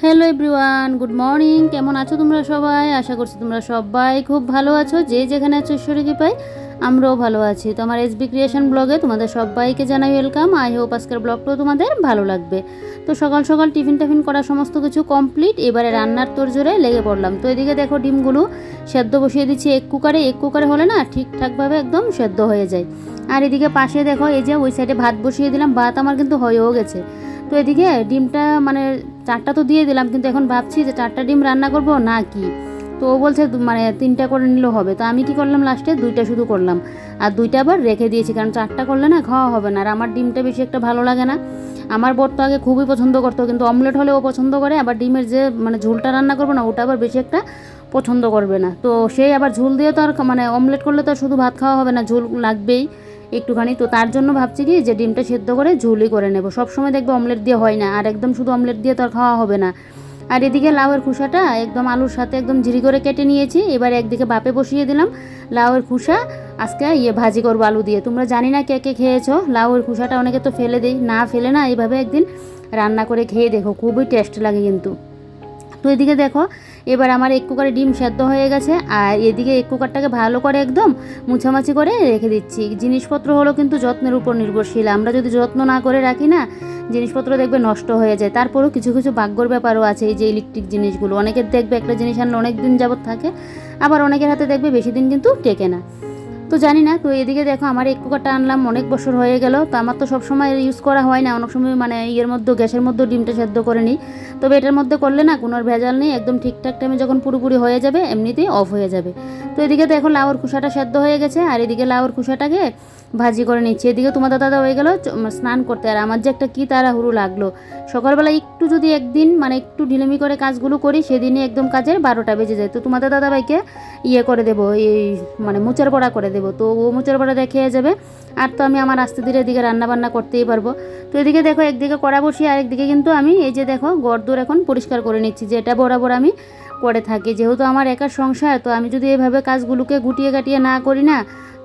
Hello everyone, good morning. কেমন আছো তোমরা সবাই? আশা করছি তোমরা সবাই খুব ভালো আছো। যে যেখানে আছো ঈশ্বরের কৃপায় আমরাও ভালো আছি। তো আমার এসবি ক্রিয়েশন ব্লগে তোমাদের সবাইকে জানাই ওয়েলকাম। আই হোপ আজকের ব্লগটাও তোমাদের ভালো লাগবে। তো সকাল সকাল টিফিন টাফিন করা সমস্ত কিছু কমপ্লিট। এবারে রান্নার তোড়জোড়ে লেগে পড়লাম। তো এদিকে দেখো ডিমগুলো সেদ্ধ বসিয়ে দিচ্ছি এক কুকারে হলে না ঠিকঠাকভাবে একদম সেদ্ধ হয়ে যায়। আর এদিকে পাশে দেখো এই যে ওই সাইডে ভাত বসিয়ে দিলাম। ভাত আমার কিন্তু হয়েও গেছে। তো এদিকে ডিমটা মানে 4টা তো দিয়ে দিলাম, কিন্তু এখন ভাবছি যে 4টা ডিম রান্না করব না কি। তো ও বলছে মানে 3টা করে নিলেও হবে। তো আমি কি করলাম, লাস্টে 2টা শুধু করলাম, আর 2টা আবার রেখে দিয়েছি, কারণ 4টা করলে না খাওয়া হবে না। আর আমার ডিমটা বেশি একটা ভালো লাগে না। আমার বর তো আগে খুবই পছন্দ করতো, কিন্তু অমলেট হলে ও পছন্দ করে, আবার ডিমের যে মানে ঝোলটা রান্না করবো না ওটা আবার বেশি একটা পছন্দ করবে না। তো সেই আবার ঝোল দিয়ে তো আর মানে অমলেট করলে তো আর শুধু ভাত খাওয়া হবে না, ঝোল লাগবেই একটুখানি। তো তার জন্য ভাবছি কি যে ডিমটা সেদ্ধ করে ঝুলি করে নেব। সবসময় দেখবে অমলেট দিয়ে হয় না, আর একদম শুধু অমলেট দিয়ে তো আর খাওয়া হবে না। আর এদিকে লাউয়ের খোসাটা একদম আলুর সাথে একদম ঝিরি করে কেটে নিয়েছি। এবার একদিকে বাপে বসিয়ে দিলাম লাউয়ের খোসা। আজকে ভাজি করবো আলু দিয়ে। তোমরা জানি না কে কে খেয়েছো লাউয়ের খোসাটা, অনেকে তো ফেলে দেই, না ফেলে না এইভাবে একদিন রান্না করে খেয়ে দেখো, খুবই টেস্ট লাগে কিন্তু। তো এদিকে দেখো এবার আমার এক কুকারে ডিম সেদ্ধ হয়ে গেছে, আর এদিকে এক কুকারটাকে ভালো করে একদম মুছামাছি করে রেখে দিচ্ছি। জিনিসপত্র হলো কিন্তু যত্নের উপর নির্ভরশীল। আমরা যদি যত্ন না করে রাখি না, জিনিসপত্র দেখবে নষ্ট হয়ে যায়। তারপরেও কিছু কিছু ভাগ্যর ব্যাপারও আছে। এই যে ইলেকট্রিক জিনিসগুলো, অনেকের দেখবে একটা জিনিস আনলে অনেক দিন যাবত থাকে, আবার অনেকের হাতে দেখবে বেশি দিন কিন্তু টেকে না। তো জানি না। তো এদিকে দেখো আমার এক কুকারটা আনলাম অনেক বছর হয়ে গেল। তো আমার তো সবসময় ইউজ করা হয় না, অনেক সময় মানে ইয়ের মধ্যে গ্যাসের মধ্যে ডিমটা সেদ্ধ করে নিই। তবে এটার মধ্যে করলে না কোনো ভেজাল নেই, একদম ঠিকঠাক টাইমে যখন পুরোপুরি হয়ে যাবে এমনিতেই অফ হয়ে যাবে। তো এদিকে দেখো লাউর খোসাটা সেদ্ধ হয়ে গেছে, আর এদিকে লাউর খোসাটাকে ভাজি করে নিচ্ছি। এদিকে তোমাদের দাদা হয়ে গেল স্নান করতে, আর আমার যে একটা কী তাড়াহুড়ো লাগলো। সকালবেলা একটু যদি একদিন মানে একটু ঢিলেমি করে কাজগুলো করি, সেদিনই একদম কাজের 12টা বেজে যায়। তো তোমাদের দাদাভাইকে করে দেবো, এই মানে মোচার বড়া করে দেবো। তো ও মোচার বড়া দেখে যাবে, আর তো আমি আমার আস্তে ধীরে এদিকে রান্নাবান্না করতেই পারবো। তো এদিকে দেখো একদিকে কড়া বসিয়ে আরেকদিকে কিন্তু আমি এই যে দেখো গড়দৌড় এখন পরিষ্কার করে নিচ্ছি, যেটা বরাবর আমি করে থাকি। যেহেতু আমার একার সংসার, তো আমি যদি এভাবে কাজগুলোকে গুটিয়ে গাটিয়ে না করি না,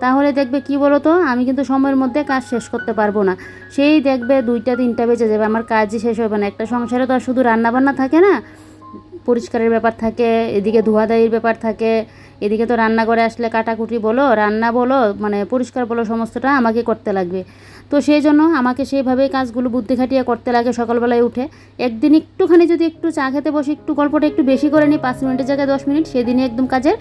তাহলে দেখবে কি বলো তো, আমি কিন্তু সময়ের মধ্যে কাজ শেষ করতে পারবো না। সেই দেখবে 2টা 3টা বেজে যাবে, আমার কাজই শেষ হবে না। একটা সংসারে তো আর শুধু রান্নাবান্না থাকে না, পরিষ্কারের ব্যাপার থাকে, এদিকে ধোয়াধাইয়ের ব্যাপার থাকে, এদিকে তো রান্না করে আসলে কাটাকুটি বলো, রান্না বলো, মানে পরিষ্কার বলো, সমস্তটা আমাকে করতে লাগবে। তো সেই জন্য আমাকে সেইভাবেই কাজগুলো বুদ্ধি খাটিয়ে করতে লাগে সকালবেলায় উঠে। একদিন একটুখানি যদি একটু চা খেতে বসে একটু গল্পটা একটু বেশি করে নিই, 5 মিনিটের জায়গায় 10 মিনিট, সেদিনই একদম কাজের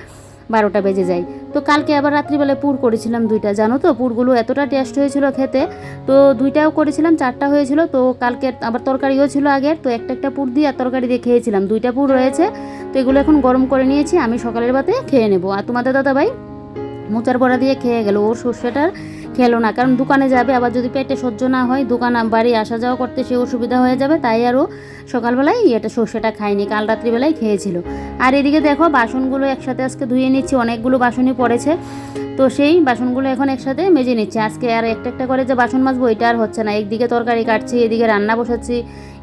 12টা বেজে যায়। তো কালকে আবার রাত্রিবেলায় পুর করেছিলাম 2টা, জানো তো পুরগুলো এতটা টেস্ট হয়েছিল খেতে। তো 2টাও করেছিলাম, 4টা হয়েছিল। তো কালকে আবার তরকারিও ছিল আগের, তো একটা পুর দিয়ে আর তরকারি দিয়ে খেয়েছিলাম, 2টা পুর রয়েছে। তো এগুলো এখন গরম করে নিয়েছি, আমি সকালের ভাতে খেয়ে নেবো। আর তোমাদের দাদাভাই মোচার বড়া দিয়ে খেয়ে গেল, ওর সর্ষেটার খেলো না, কারণ দোকানে যাবে, আবার যদি পেটে সহ্য না হয় দোকান বাড়ি আসা যাওয়া করতে সে অসুবিধা হয়ে যাবে, তাই আরও সকালবেলায় সর্ষেটা খায়নি, কাল রাত্রিবেলায় খেয়েছিল। আর এদিকে দেখো বাসনগুলো একসাথে আজকে ধুয়ে নিচ্ছি, অনেকগুলো বাসনই পড়েছে। তো সেই বাসনগুলো এখন একসাথে মেজে নিচ্ছি আজকে। আর একটা একটা করে যে বাসন মাজবো এটা আর হচ্ছে না, একদিকে তরকারি কাটছি, এদিকে রান্না বসাচ্ছি,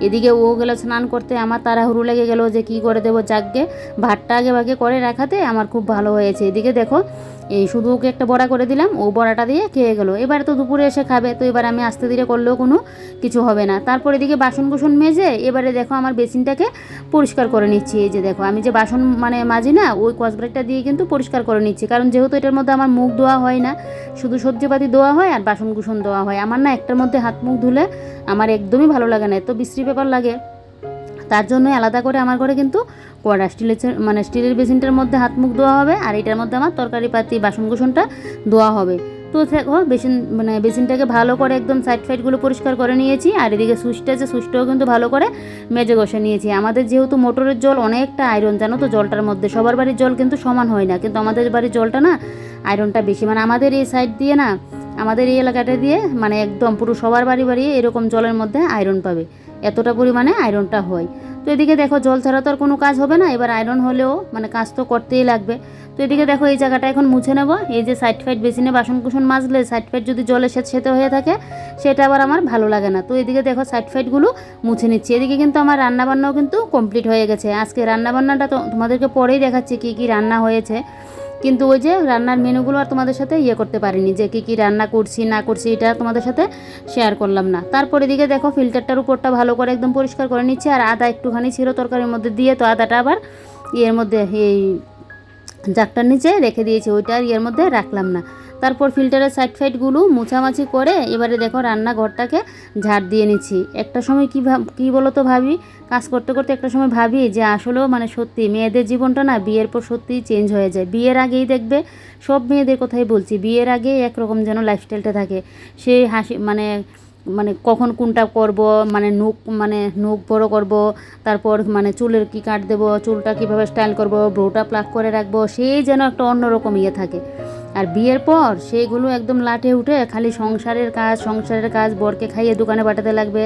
এদিকে ও গেল স্নান করতে, আমার তাড়াহুড়ো লেগে গেল যে কি করে দেবো। যাকগে ভাতটা আগে ভাগে করে রাখাতে আমার খুব ভালো হয়েছে। এদিকে দেখো এই শুধু ওকে একটা বড়া করে দিলাম, ও বড়াটা দিয়ে খেয়ে গেলো। এবার তো দুপুরে এসে খাবে, তো এবার আমি আস্তে ধীরে করলেও কোনো কিছু হবে না। তারপর এদিকে বাসন কুসন মেজে এবারে দেখো আমার বেসিনটাকে পরিষ্কার করে নিচ্ছি। এই যে দেখো আমি যে বাসন মানে মাজি না, ওই কসব্রাইটটা দিয়ে কিন্তু পরিষ্কার করে নিচ্ছি, কারণ যেহেতু এটার মধ্যে আমার মুখ ধোয়া হয় না, শুধু সবজিপাতি ধোয়া হয় আর বাসন কুসন ধোয়া হয়। আমার না একটার মধ্যে হাত মুখ ধুলে আমার একদমই ভালো লাগে না, এত বিশ্রী ব্যাপার লাগে। তার জন্যই আলাদা করে আমার ঘরে কিন্তু কড়া স্টিলের বেসিনটার মধ্যে হাত মুখ ধোয়া হবে, আর এটার মধ্যে আমার তরকারি পাতি বাসন কুসনটা ধোয়া হবে। তো দেখো বেসিনটাকে ভালো করে একদম সাইড ফাইডগুলো পরিষ্কার করে নিয়েছি। আর এদিকে সুইচটা আছে, সুইচটাও কিন্তু ভালো করে মেজে ঘষে নিয়েছি। আমাদের যেহেতু মোটরের জল অনেকটা আয়রন, জানো তো জলটার মধ্যে, সবার বাড়ির জল কিন্তু সমান হয় না, কিন্তু আমাদের বাড়ির জলটা না আয়রনটা বেশি। মানে আমাদের এই সাইড দিয়ে না, আমাদের এই এলাকাটা দিয়ে মানে একদম পুরো সবার বাড়ি বাড়ি এরকম জলের মধ্যে আয়রন পাবে, এতটা পরিমাণে আয়রনটা হয়। তো এদিকে দেখো জল ছাড়া তো আর কোনো কাজ হবে না, এবার আয়রন হলেও মানে কাজ তো করতেই লাগবে। তো এদিকে দেখো এই জায়গাটা এখন মুছে নেব। এই যে সাইড ফাইড বেসিনে বাসন কুসন মাজলে সাইড ফাইড যদি জলে সেতে হয়ে থাকে, সেটা আবার আমার ভালো লাগে না। তো এদিকে দেখো সাইড ফাইডগুলো মুছে নিচ্ছি। এদিকে কিন্তু আমার রান্নাবান্নাও কিন্তু কমপ্লিট হয়ে গেছে। আজকে রান্নাবান্নাটা তো তোমাদেরকে পরেই দেখাচ্ছি কী কী রান্না হয়েছে। কিন্তু ওই যে রান্নার মেনুগুলো আর তোমাদের সাথে করতে পারিনি, যে কী কী রান্না করছি না করছি এটা তোমাদের সাথে শেয়ার করলাম না। তারপর এদিকে দেখো ফিল্টারটার উপরটা ভালো করে একদম পরিষ্কার করে নিচ্ছে, আর আদা একটুখানি ছিল তরকারির মধ্যে দিয়ে, তো আদাটা আবার এর মধ্যে এই জাগটার নিচে রেখে দিয়েছি, ওইটা আর এর মধ্যে রাখলাম না। তারপর ফিল্টারের সাইড ফাইডগুলো মুছামাছি করে এবারে দেখো রান্নাঘরটাকে ঝাড় দিয়ে নিচ্ছি। একটা সময় কী বলো তো ভাবি, কাজ করতে করতে একটা সময় ভাবি যে আসলেও মানে সত্যি মেয়েদের জীবনটা না বিয়ের পর সত্যিই চেঞ্জ হয়ে যায়। বিয়ের আগেই দেখবে সব মেয়েদের কথাই বলছি, বিয়ের আগে একরকম যেন লাইফস্টাইলটা থাকে, সেই হাসি মানে মানে কখন কোনটা করব, মানে নখ বড় করব, তারপর মানে চুলের কি কাট দেবো, চুলটা কীভাবে স্টাইল করব, ব্রোটা প্লাক করে রাখবো, সেই যেন একটা অন্যরকম থাকে। আর বিয়ের পর সেইগুলো একদম লাটে উঠে খালি সংসারের কাজ বরকে খাইয়ে দোকানে পাঠাতে লাগবে,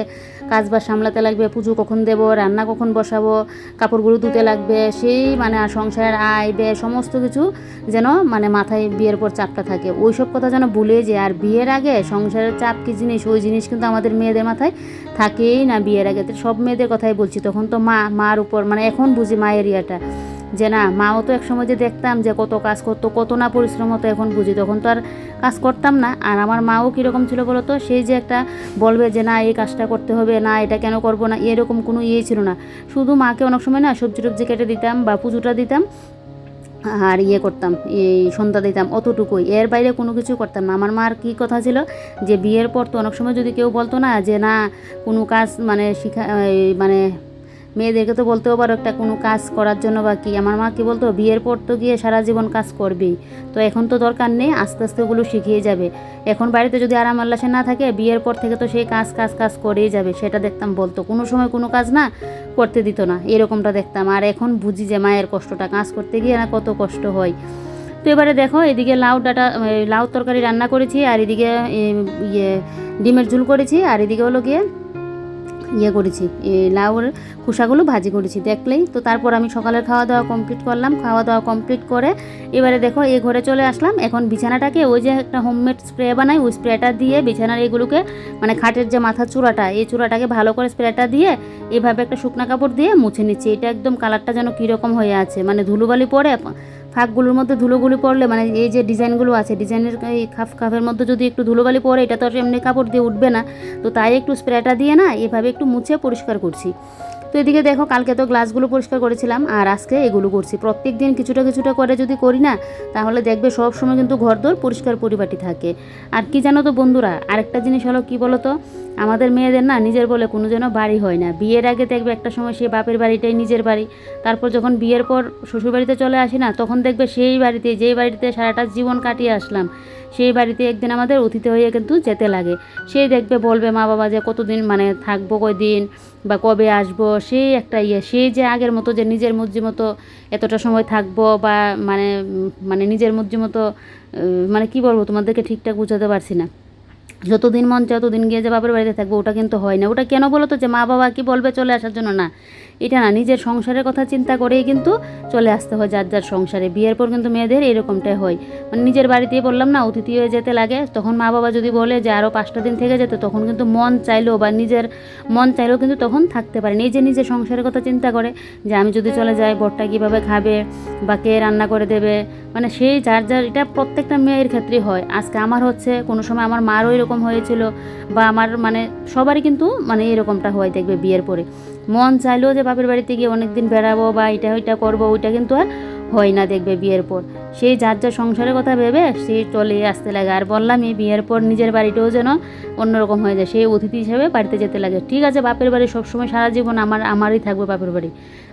কাজবাজ সামলাতে লাগবে, পুজো কখন দেব, রান্না কখন বসাবো, কাপড়গুলো ধুতে লাগবে, সেই মানে আর সংসারের আয় ব্যয় সমস্ত কিছু যেন মানে মাথায় বিয়ের পর চাপটা থাকে, ওই সব কথা যেন ভুলে যায়। আর বিয়ের আগে সংসারের চাপ কী জিনিস, ওই জিনিস কিন্তু আমাদের মেয়েদের মাথায় থাকেই না বিয়ের আগে। সব মেয়েদের কথাই বলছি, তখন তো মার উপর মানে এখন বুঝি মায়ের যে না, মাও তো একসময় যে দেখতাম যে কত কাজ করতো, কত না পরিশ্রম হতো, এখন বুঝি। তখন তো আর কাজ করতাম না। আর আমার মাও কীরকম ছিল বলো তো, সেই যে একটা বলবে যে না এই কাজটা করতে হবে, না এটা কেন করবো না, এরকম কোনো ছিল না। শুধু মাকে অনেক সময় না সবজি টবজি কেটে দিতাম বা পুজোটা দিতাম আর করতাম, এই সন্ধ্যা দিতাম, অতটুকুই, এর বাইরে কোনো কিছু করতাম না। আমার মার কী কথা ছিল যে বিয়ের পর তো অনেক সময় যদি কেউ বলতো না যে না কোনো কাজ মানে মানে মেয়েদেরকে তো বলতেও পারো একটা কোনো কাজ করার জন্য বা কি, আমার মা কী বলতো, বিয়ের পর তো গিয়ে সারা জীবন কাজ করবেই, তো এখন তো দরকার নেই, আস্তে আস্তে ওগুলো শিখিয়ে যাবে। এখন বাড়িতে যদি আরাম আল্লাসে না থাকে, বিয়ের পর থেকে তো সেই কাজ করেই যাবে, সেটা দেখতাম বলতো, কোনো সময় কোনো কাজ না করতে দিত না, এরকমটা দেখতাম। আর এখন বুঝি যে মায়ের কষ্টটা, কাজ করতে গিয়ে না কত কষ্ট হয়। তো এবারে দেখো এদিকে লাউ তরকারি রান্না করেছি, আর এদিকে ডিমের ঝোল করেছি, আর এদিকে হলো গিয়ে করেছি লাউর খোসাগুলো ভাজি করেছি দেখলেই তো। তারপর আমি সকালের খাওয়া দাওয়া কমপ্লিট করলাম, খাওয়া দাওয়া কমপ্লিট করে এবারে দেখো এই ঘরে চলে আসলাম। এখন বিছানাটাকে ওই যে একটা হোমমেড স্প্রে বানাই, ওই স্প্রেটা দিয়ে বিছানার এগুলোকে মানে খাটের যে মাথার চূড়াটা, এই চূড়াটাকে ভালো করে স্প্রেটা দিয়ে এভাবে একটা শুকনা কাপড় দিয়ে মুছে নিচ্ছি। এটা একদম কালারটা যেন কীরকম হয়ে আছে, মানে ধুলোবালি পরে ফাঁকগুলোর মধ্যে ধুলোগুলি পড়লে মানে এই যে ডিজাইনগুলো আছে, ডিজাইনের এই খাফের মধ্যে যদি একটু ধুলোবালি পড়ে, এটা তো এমনি কাপড় দিয়ে উঠবে না, তো তাই একটু স্প্রেটা দিয়ে না এভাবে একটু মুছে পরিষ্কার করছি। তো এদিকে দেখো কালকে তো গ্লাসগুলো পরিষ্কার করেছিলাম, আর আজকে এগুলো করছি। প্রত্যেক দিন কিছুটা করে যদি করি না, তাহলে দেখবে সব সময় কিন্তু ঘরদোর পরিষ্কার পরিপাটি থাকে। আর কি জানো তো বন্ধুরা, আরেকটা জিনিস হলো কি বলো তো, আমাদের মেয়েদের না নিজের বলে কোনো যেন বাড়ি হয় না। বিয়ের আগে দেখবে একটা সময় সেই বাপের বাড়িটাই নিজের বাড়ি, তারপর যখন বিয়ের পর শ্বশুরবাড়িতে চলে আসি না, তখন দেখবে সেই বাড়িতে, যেই বাড়িতে সারাটা জীবন কাটিয়ে আসলাম, সেই বাড়িতে একদিন আমাদের অতিথি হয়ে কিন্তু যেতে লাগে। সেই দেখবে বলবে মা বাবা যে কতদিন মানে থাকবো, কয়দিন বা কবে আসবো, সেই একটা সেই যে আগের মতো যে নিজের মর্জি মতো এতটা সময় থাকবো বা মানে নিজের মর্জি মতো মানে কি বলবো তোমাদেরকে ঠিকঠাক বুঝাতে পারছি না, যতদিন মন চায় ততদিন গিয়ে যে বাপের বাড়িতে থাকবো, ওটা কিন্তু হয় না। ওটা কেন বলো তো, যে মা বাবা কি বলবে চলে আসার জন্য না, এটা না, নিজের সংসারের কথা চিন্তা করেই কিন্তু চলে আসতে হয় যার যার সংসারে। বিয়ের পর কিন্তু মেয়েদের এরকমটাই হয়, মানে নিজের বাড়িতেই বললাম না অতিথি হয়ে যেতে লাগে, তখন মা বাবা যদি বলে যে আরও 5টা দিন থেকে যেতে, তখন কিন্তু মন চাইলেও বা নিজের মন চাইলেও কিন্তু তখন থাকতে পারে। এই যে নিজের সংসারের কথা চিন্তা করে যে আমি যদি চলে যাই বরটা কীভাবে খাবে বা কে রান্না করে দেবে, মানে সেই যার এটা প্রত্যেকটা মেয়ের ক্ষেত্রেই হয়। আজকে আমার হচ্ছে, কোনো সময় আমার মারও এরকম হয়েছিল, বা আমার মানে সবারই কিন্তু মানে এরকমটা হয় দেখবে বিয়ের পরে। মন চাইলেও যে বাপের বাড়িতে গিয়ে অনেক দিন বেড়াবো বা এটা ওইটা করবো, ওইটা কিন্তু আর হয় না দেখবে বিয়ের পর। সেই যার যার সংসারের কথা ভেবে সেই চলে আসতে লাগে। আর বললামই বিয়ের পর নিজের বাড়িটাও যেন অন্যরকম হয়ে যায়, সেই অতিথি হিসেবে বাড়িতে যেতে লাগে। ঠিক আছে, বাপের বাড়ি সবসময় সারা জীবন আমারই থাকবে বাপের বাড়ি,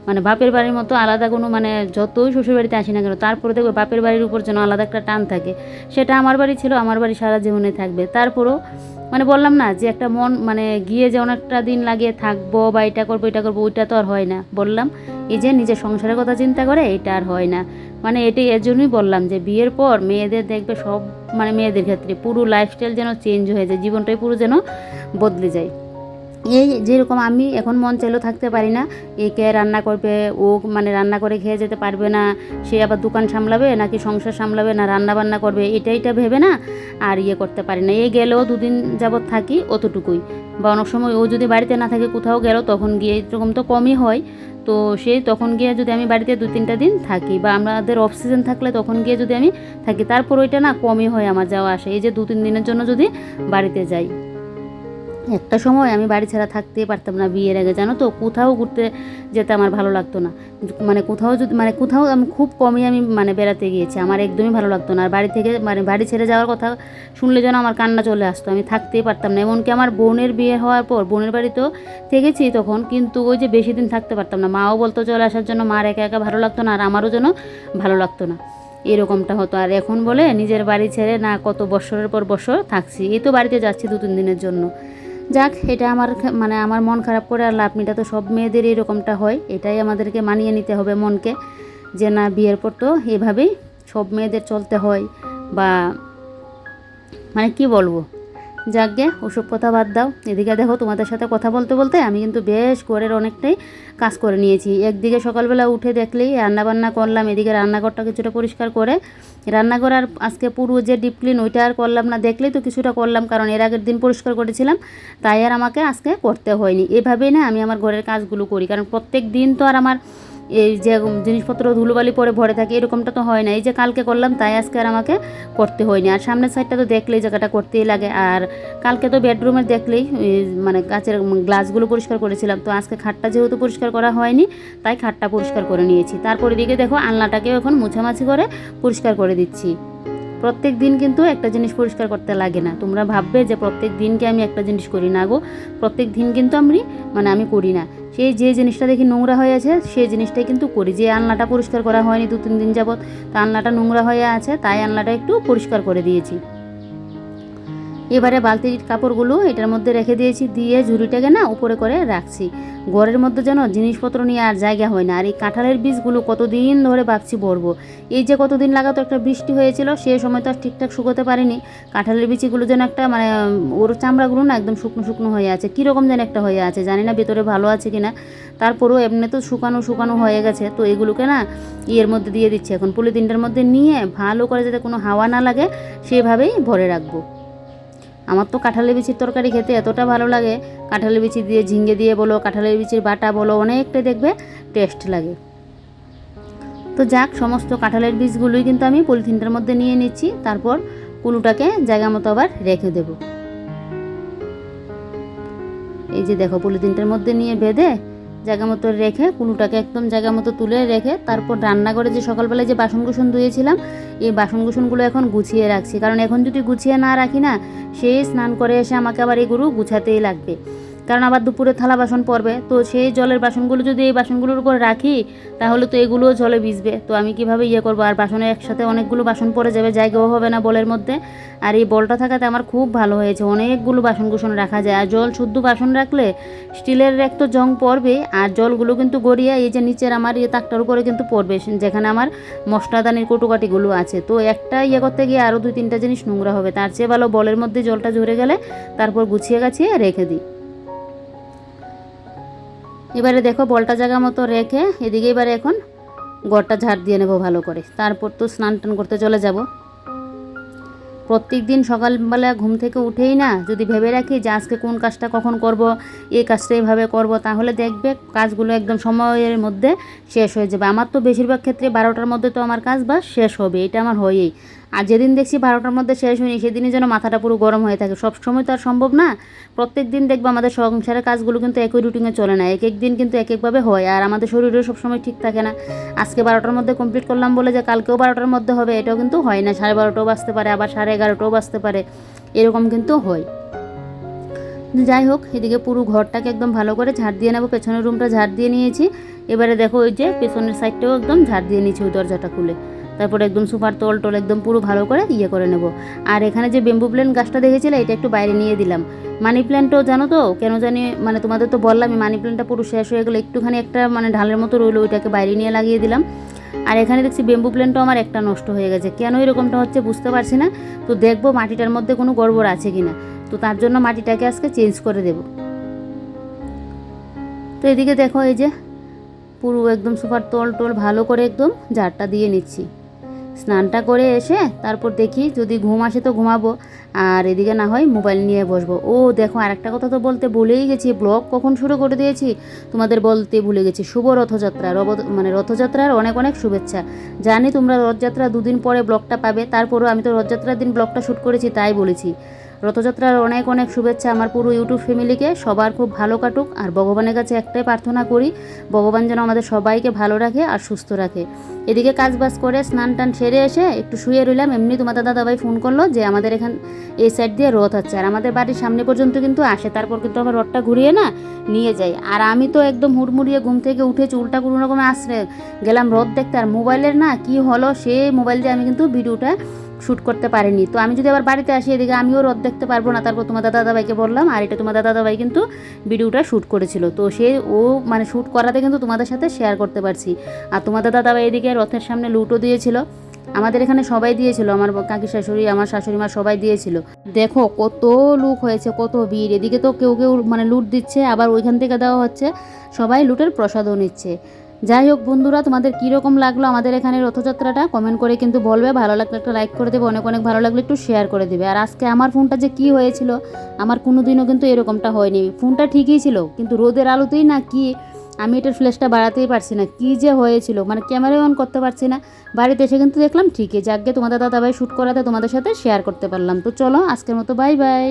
মানে বাপের বাড়ির মতো আলাদা কোনো মানে যতই শ্বশুর বাড়িতে আসি না কেন, তারপরে দেখবে বাপের বাড়ির উপর যেন আলাদা একটা টান থাকে। সেটা আমার বাড়ি ছিল, আমার বাড়ি সারা জীবনে থাকবে। তারপরেও মানে বললাম না যে একটা মন মানে গিয়ে যে অনেকটা দিন লাগিয়ে থাকবো বা এটা করবো ওইটা তো আর হয় না। বললাম এই যে নিজের সংসারের কথা চিন্তা করে এটা আর হয় না, মানে এটাই এর জন্যই বললাম যে বিয়ের পর মেয়েদের দেখবে সব মানে মেয়েদের ক্ষেত্রে পুরো লাইফস্টাইল যেন চেঞ্জ হয়ে যায়, জীবনটাই পুরো যেন বদলে যায়। এই যেরকম আমি এখন মন চাইলেও থাকতে পারি না, একে রান্না করবে, ও মানে রান্না করে খেয়ে যেতে পারবে না, সে আবার দোকান সামলাবে নাকি সংসার সামলাবে না রান্না বান্না করবে, এটা ভেবে না আর করতে পারি না। এই গেলেও 2 দিন যাবৎ থাকি অতটুকুই, বা অনেক সময় ও যদি বাড়িতে না থাকে কোথাও গেল তখন গিয়ে, এরকম তো কমই হয়, তো সেই তখন গিয়ে যদি আমি বাড়িতে 2-3টা দিন থাকি, বা আমাদের অফ সিজন থাকলে তখন গিয়ে যদি আমি থাকি, তারপর ওইটা না কমই হয় আমার যাওয়া আসা, এই যে 2-3 দিনের জন্য যদি বাড়িতে যাই। একটা সময় আমি বাড়ি ছাড়া থাকতেই পারতাম না বিয়ের আগে, জানো তো, কোথাও ঘুরতে যেতে আমার ভালো লাগতো না, কোথাও আমি খুব কমই আমি বেড়াতে গিয়েছি, আমার একদমই ভালো লাগতো না। আর বাড়ি থেকে বাড়ি ছেড়ে যাওয়ার কথা শুনলে যেন আমার কান্না চলে আসতো, আমি থাকতেই পারতাম না। এমনকি আমার বোনের বিয়ে হওয়ার পর বোনের বাড়িতেও থেকেছি তখন, কিন্তু ওই যে বেশি দিন থাকতে পারতাম না, মাও বলতো চলে আসার জন্য, মার একা একা ভালো লাগতো না আর আমারও যেন ভালো লাগতো না, এরকমটা হতো। আর এখন বলে নিজের বাড়ি ছেড়ে না কত বছরের পর বছর থাকছি, এই তো বাড়িতে যাচ্ছি 2-3 দিনের জন্য। যাক, এটা আমার মন খারাপ করে আর লাভ নেই, এটা তো সব মেয়েদের এরকমটা হয়, এটাই আমাদেরকে মানিয়ে নিতে হবে মনকে, যে না বিয়ের পর তো এভাবেই সব মেয়েদের চলতে হয়, বা কি বলবো। যাক গে, ওসব কথা বাদ দাও। এদিকে দেখো, তোমাদের সাথে কথা বলতে বলতে আমি কিন্তু বেশ ঘরের অনেকটাই কাজ করে নিয়েছি। একদিকে সকালবেলা উঠে দেখলেই রান্নাবান্না করলাম, এদিকে রান্নাঘরটা কিছুটা পরিষ্কার করে, রান্নাঘর আর আজকে পুরো যে ডিপ ক্লিন ওইটা আর করলাম না, দেখলেই তো কিছুটা করলাম, কারণ এর আগের দিন পরিষ্কার করেছিলাম, তাই আর আমাকে আজকে করতে হয়নি। এভাবেই না আমি আমার ঘরের কাজগুলো করি, কারণ প্রত্যেক দিন তো আর আমার এই যে জিনিসপত্র ধুলোবালি পরে ভরে থাকে এরকমটা তো হয় না, এই যে কালকে করলাম তাই আজকে আর আমাকে করতে হয়নি। আর সামনের সাইডটা তো দেখলেই জায়গাটা করতেই লাগে, আর কালকে তো বেডরুমের দেখলেই কাচের গ্লাসগুলো পরিষ্কার করেছিলাম, তো আজকে খাটটা যেহেতু পরিষ্কার করা হয়নি তাই খাটটা পরিষ্কার করে নিয়েছি। তারপরে দিকে দেখো আলনাটাকেও এখন মুছামাছি করে পরিষ্কার করে দিচ্ছি। প্রত্যেক দিন কিন্তু একটা জিনিস পরিষ্কার করতে লাগে না, তোমরা ভাববে যে প্রত্যেক দিনকে আমি একটা জিনিস করি না গো, প্রত্যেক দিন কিন্তু আমি করি না। সেই যে জিনিসটা দেখি নোংরা হয়ে আছে সেই জিনিসটাই কিন্তু করি। যে আলনাটা পরিষ্কার করা হয়নি 2-3 দিন যাবৎ, তা আলনাটা নোংরা হয়ে আছে, তাই আলনাটা একটু পরিষ্কার করে দিয়েছি। এবারে বালতির কাপড়গুলো এটার মধ্যে রেখে দিয়েছি, দিয়ে ঝুড়িটাকে না উপরে করে রাখছি। ঘরের মধ্যে যেন জিনিসপত্র নিয়ে আর জায়গা হয় না। আর এই কাঁঠালের বীজগুলো কতদিন ধরে ভাবছি ভরবো, এই যে কতদিন লাগাতো একটা বৃষ্টি হয়েছিল, সেই সময় তো আর ঠিকঠাক শুকোতে পারিনি। কাঁঠালের বিচিগুলো যেন একটা ওর চামড়াগুলো না একদম শুকনো শুকনো হয়ে আছে, কীরকম যেন একটা হয়ে আছে, জানি না ভেতরে ভালো আছে কিনা। তারপরেও এমনি তো শুকানো শুকানো হয়ে গেছে, তো এগুলোকে না ইয়ের মধ্যে দিয়ে দিচ্ছি এখন, পলিথিনটার মধ্যে নিয়ে ভালো করে যাতে কোনো হাওয়া না লাগে সেভাবেই ভরে রাখবো। আমার তো কাঁঠালের বিচির তরকারি খেতে এতটা ভালো লাগে, কাঁঠালের বিচি দিয়ে ঝিঙ্গে দিয়ে বলো, কাঁঠালের বিচির বাটা বলো, অনেকটাই দেখবে টেস্ট লাগে। তো যাক, সমস্ত কাঁঠালের বীজগুলোই কিন্তু আমি পলিথিনটার মধ্যে নিয়ে নিচ্ছি, তারপর কুলুটাকে জায়গা মতো আবার রেখে দেব। এই যে দেখো, পলিথিনটার মধ্যে নিয়ে বেঁধে জায়গা মতো রেখে কুলুটাকে একদম জায়গা মতো তুলে রেখে, তারপর রান্নাঘরে যে সকালবেলায় যে বাসনকুসন ধুয়েছিলাম এই বাসনকুসনগুলো এখন গুছিয়ে রাখছি, কারণ এখন যদি গুছিয়ে না রাখি না, সেই স্নান করে এসে আমাকে আবার এগুলো গুছাতেই লাগবে, কারণ আবার দুপুরে থালা বাসন পড়বে, তো সেই জলের বাসনগুলো যদি এই বাসনগুলোর উপর রাখি তাহলে তো এগুলোও জলে ভিজবে, তো আমি কিভাবে করবো। আর বাসনে একসাথে অনেকগুলো বাসন পড়ে যাবে, জায়গাও হবে না বলের মধ্যে। আর এই বলটা থাকাতে আমার খুব ভালো হয়েছে, অনেকগুলো বাসনকুসন রাখা যায়। আর জল শুদ্ধ বাসন রাখলে স্টিলের এক তো জং পড়বে, আর জলগুলো কিন্তু গড়িয়ে এই যে নিচের আমার তাকটার উপরে কিন্তু পড়বে, যেখানে আমার মশলাদানির কটুকাটিগুলো আছে, তো একটা করতে গিয়ে আরও 2-3টা জিনিস নোংরা হবে, তার চেয়ে ভালো বলের মধ্যে জলটা ঝরে গেলে তারপর গুছিয়ে গাছিয়ে রেখে দিই। এবারে দেখো বলটা জায়গা মতো রেখে এদিকে এবারে এখন ঘরটা ঝাড় দিয়ে নেবো ভালো করে, তারপর তো স্নান টান করতে চলে যাব। প্রত্যেক দিন সকালবেলা ঘুম থেকে উঠেই না যদি ভেবে রাখি যে আজকে কোন কাজটা কখন করব, এই কাজটা এইভাবে করব, তাহলে দেখবে কাজগুলো একদম সময়ের মধ্যে শেষ হয়ে যাবে। আমার তো বেশিরভাগ ক্ষেত্রে 12টার মধ্যে তো আমার কাজ বাস শেষ হবে, এটা আমার হয়েই। আর যেদিন দেখছি 12টার মধ্যে শেষ হয়নি সেদিনই যেন মাথাটা পুরো গরম হয়ে থাকে। সব সময় তো আর সম্ভব না, প্রত্যেক দিন দেখবে আমাদের সংসারের কাজগুলো কিন্তু একই রুটিনে চলে না, এক এক দিন কিন্তু এক একভাবে হয়, আর আমাদের শরীরও সবসময় ঠিক থাকে না। আজকে 12টার মধ্যে কমপ্লিট করলাম বলে যে কালকেও 12টার মধ্যে হবে এটাও কিন্তু হয় না, 12:30টাও বাজতে পারে, আবার 11:30টাও বাজতে পারে, এরকম কিন্তু হয়। যাই হোক, এদিকে পুরো ঘরটাকে একদম ভালো করে ঝাড় দিয়ে নেবো, পেছনের রুমটা ঝাড় দিয়ে নিয়েছি। এবারে দেখো ওই যে পেছনের সাইডটাও একদম ঝাড় দিয়ে নিয়েছি, ওই দরজাটা খুলে, তারপরে একদম সুপার তোল টোল একদম পুরো ভালো করে করে নেব। আর এখানে যে বেম্বু প্ল্যান্ট গাছটা দেখেছিলে এটা একটু বাইরে নিয়ে দিলাম। মানি প্ল্যান্টও জানো তো কেন জানি তোমাদের তো বললামই, মানি প্ল্যান্টটা পুরো শেষ হয়ে গেলো, একটুখানি একটা ঢালের মতো রইলো, ওইটাকে বাইরে নিয়ে লাগিয়ে দিলাম। আর এখানে দেখছি বেম্বু প্ল্যান্টও আমার একটা নষ্ট হয়ে গেছে, কেন এরকমটা হচ্ছে বুঝতে পারছি না। তো দেখবো মাটিটার মধ্যে কোনো গড়বড় আছে কিনা, তো তার জন্য মাটিটাকে আজকে চেঞ্জ করে দেব। তো এদিকে দেখো এই যে পুরো একদম সুপার টোল ভালো করে একদম ঝাড়টা দিয়ে নিচ্ছি। স্নানটা করে এসে তারপর দেখি যদি ঘুম আসে তো ঘুমাবো, আর এদিকে না হয় মোবাইল নিয়ে বসবো। ও দেখো আরেকটা কথা তো বলতে ভুলেই গেছি, ব্লগ কখন শুরু করে দিয়েছি তোমাদের বলতে ভুলে গেছি। শুভ রথযাত্রা, রথযাত্রার অনেক অনেক শুভেচ্ছা। জানি তোমরা রথযাত্রা দুদিন পরে ব্লগটা পাবে, তারপরও আমি তো রথযাত্রার দিন ব্লগটা শ্যুট করেছি তাই বলেছি। রথযাত্রার অনেক অনেক শুভেচ্ছা আমার পুরো ইউটিউব ফ্যামিলিকে। সবার খুব ভালো কাটুক, আর ভগবানের কাছে একটাই প্রার্থনা করি, ভগবান যেন আমাদের সবাইকে ভালো রাখে আর সুস্থ রাখে। এদিকে কাজ বাজ করে স্নান টান সেরে এসে একটু শুয়ে রইলাম। এমনি তোমাদের দাদাভাই ফোন করলো যে আমাদের এখান এই সাইড দিয়ে রথ হচ্ছে, আর আমাদের বাড়ির সামনে পর্যন্ত কিন্তু আসে, তারপর কিন্তু আবার রথটা ঘুরিয়ে না নিয়ে যায়। আর আমি তো একদম হুড়মুড়িয়ে ঘুম থেকে উঠে চুলটা কোনো রকমে আশ্রে গেলাম রথ দেখতে, আর মোবাইলের না কি হলো, সে মোবাইল দিয়ে আমি কিন্তু ভিডিওটা শ্যুট করতে পারিনি। তো আমি যদি আবার বাড়িতে আসি এদিকে আমিও রথ দেখতে পারবো না। তারপর তোমাদের দাদাভাইকে বললাম, আর এটা তোমাদের দাদাভাই কিন্তু ভিডিওটা শ্যুট করেছিল, তো সে ও মানে শ্যুট করাতে কিন্তু তোমাদের সাথে শেয়ার করতে পারছি। আর তোমাদের দাদাভাই এদিকে রথের সামনে লুটও দিয়েছিল, আমাদের এখানে সবাই দিয়েছিল, আমার কাকি শাশুড়ি আমার শাশুড়ি মা সবাই দিয়েছিল। দেখো কত লোক হয়েছে, কত ভিড়। এদিকে তো কেউ কেউ মানে লুট দিচ্ছে, আবার ওইখান থেকে দেওয়া হচ্ছে, সবাই লুটের প্রসাদও নিচ্ছে। যাই হোক বন্ধুরা, তোমাদের কীরকম লাগলো আমাদের এখানে রথযাত্রাটা কমেন্ট করে কিন্তু বলবে। ভালো লাগলে একটা লাইক করে দেবে, অনেক অনেক ভালো লাগলে একটু শেয়ার করে দেবে। আর আজকে আমার ফোনটা যে কী হয়েছিল, আমার কোনো দিনও কিন্তু এরকমটা হয়নি। ফোনটা ঠিকই ছিল, কিন্তু রোদের আলোতেই না কি আমি এটার ফ্ল্যাশটা বাড়াতেই পারছি না, কী যে হয়েছিল, মানে ক্যামেরা অন করতে পারছি না। বাড়িতে এসে কিন্তু দেখলাম ঠিকই, যাকে তোমাদের দাদাভাই শ্যুট করাতে তোমাদের সাথে শেয়ার করতে পারলাম। তো চলো আজকের মতো বাই বাই।